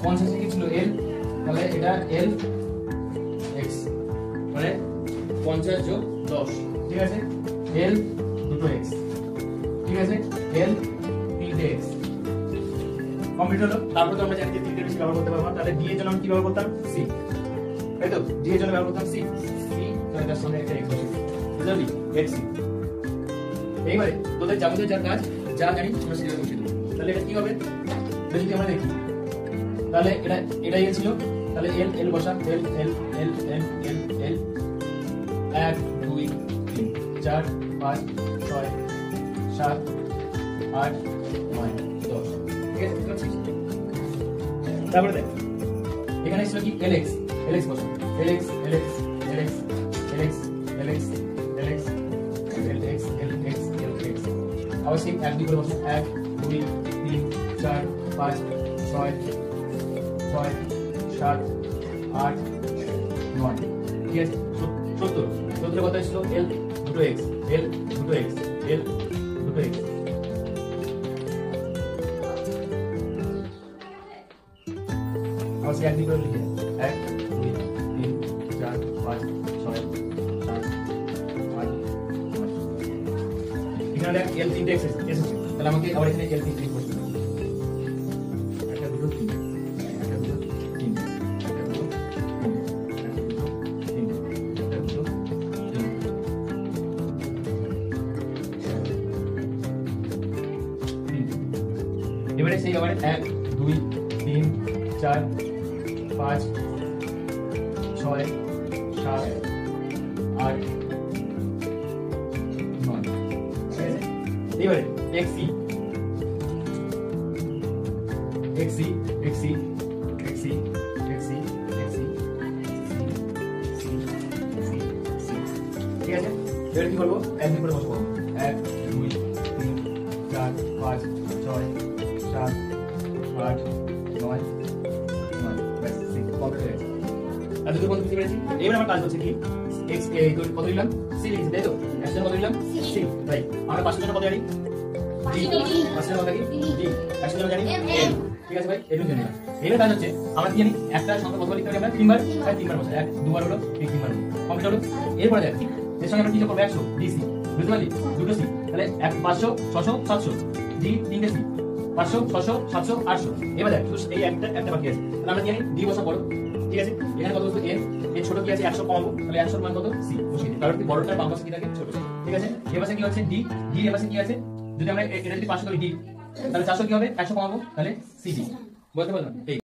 50 কি ছিল এল, তাহলে এটা এল এক্স মানে 50 যোগ 10, ঠিক আছে, এল দুটো এক্স, ঠিক আছে, এল তিনটে এক্স কমপ্লিট হলো। তারপর তো আমরা জানি যে তিনটে বেশি ব্যবহার করতে পারবো না, তাহলে ডি এর জন্য আমরা কি ব্যবহার করতাম, সি, তাই তো, ডি এর জন্য ব্যবহার করতাম সি, সি তাহলে তার সামনে একটা এক্স বসে, বুঝলি, এক্স সি। এইবারে তোদের যাবতীয় যার কাজ যা জানি আমরা সেটা বসিয়ে দেবো। তাহলে এটা কি হবে, যদি আমরা দেখি তাহলে এটা এল ছিল, তাহলে এল এল বসা, এল এল এল এল এল এল 1 2 3 4 5 6 7 8 9 10, ঠিক আছে। তারপরে দেখ এখানে ছিল কি lx, lx বসা, lx lx lx lx lx lx lx lx lx আবার সেই 1 2 করে বসা, 1 2 3 4 5 6 6 7 8 9, ঠিক আছে। 70 কথা ছিল l দুটো x, l দুটো x, l দুটো x, আবার 1 2 করে লিখে 1 2 3 4 5 6 7 8 9। এখানে দেখ l তিনটে x এসেছে, তাহলে আমাকে আবার এখানে l তিনটে বসতে হবে, একটা দুটো তিন, একটা দুটো তিন, একটা দুটো তিন, একটা দুটো তিন, এবারে সেই আবার 1 2 3 4 5 6 7 8 9, এবারে xc xc xc xc xc xc ঠিক আছে। এবার কি করবো, 1 2 করে বসবো, 1 2 3 4 5 6 7 8 9 আর দুটো বন্ধু বুঝতে পেরেছি। এবার আমার কাজ হচ্ছে কি, x কত দিলাম, c লিখেছি, তাই তো, x এর কত দিলাম, c, রাইট। আমরা পাশের জন্য কত জানি, d, পাশের কত জানি, d, পাশের জন্য জানি l, ঠিক আছে ভাই, এটুকু জানি না। এবার কাজ হচ্ছে আমরা কি জানি, একটা সংখ্যা কতবার লিখতে পারি আমরা, 3 বার, তাই 3 বার বসে, 1 2 বার হলো, 3 বার হলো, কমপ্লিট হলো। এরপরে দেখ এর সঙ্গে আমরা কি যোগ করব, 100 dc, বুঝতে পারলি, দুটো c, তাহলে 500 600 700, d তিনটে c, 500 600 700 800। এবার দেখ শুধু এই একটা বাকি আছে, তাহলে আমরা জানি d বসা বড়, ঠিক আছে, এখানে কত বসবে n, এর ছোট কি আছে 100 কমাবো, তাহলে 100 এর মান কত, c বসিয়ে দিই, কারণ কি বড়টার বাম পাশে কি থাকে, ছোট, ঠিক আছে। এর পাশে কি হচ্ছে d, d এর পাশে কি আছে, যদি আমরা এটা যদি 500 করি d, তাহলে 400 কি হবে, 100 কমাবো, তাহলে cd, বলতে পারলাম এই।